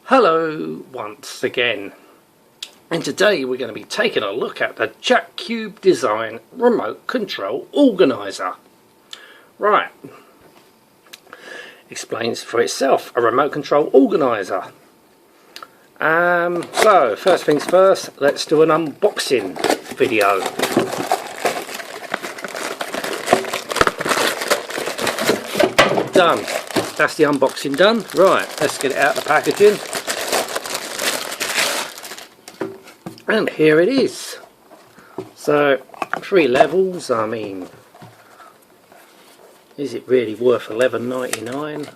Hello once again, and today we're going to be taking a look at the JackCube design remote control organizer. Right, explains for itself, a remote control organizer. So first things first, let's do an unboxing video. Done. That's the unboxing done. Right, let's get it out of the packaging. And here it is. So, 3 levels. I mean, is it really worth $11.99?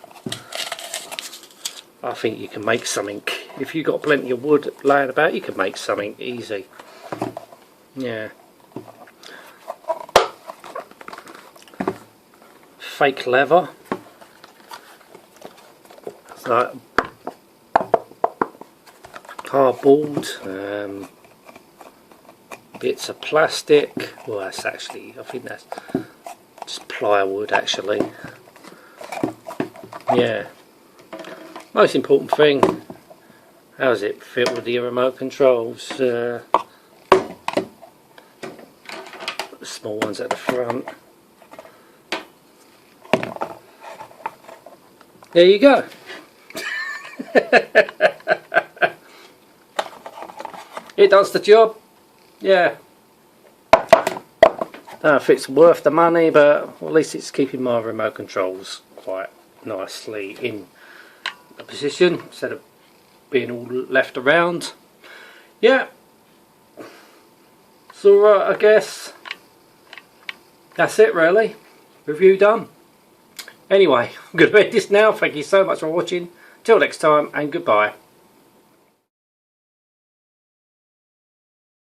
I think you can make something. If you've got plenty of wood laying about, you can make something easy. Yeah. Fake leather. So, cardboard, bits of plastic. Well, that's actually, I think that's just plywood actually. Yeah. Most important thing, how does it fit with the remote controls? The small ones at the front. There you go. It does the job. Yeah. Don't know if it's worth the money, but at least it's keeping my remote controls quite nicely in a position instead of being all left around. Yeah. It's alright, I guess. That's it really. Review done. Anyway, I'm going to end this now. Thank you so much for watching. Till next time, and goodbye.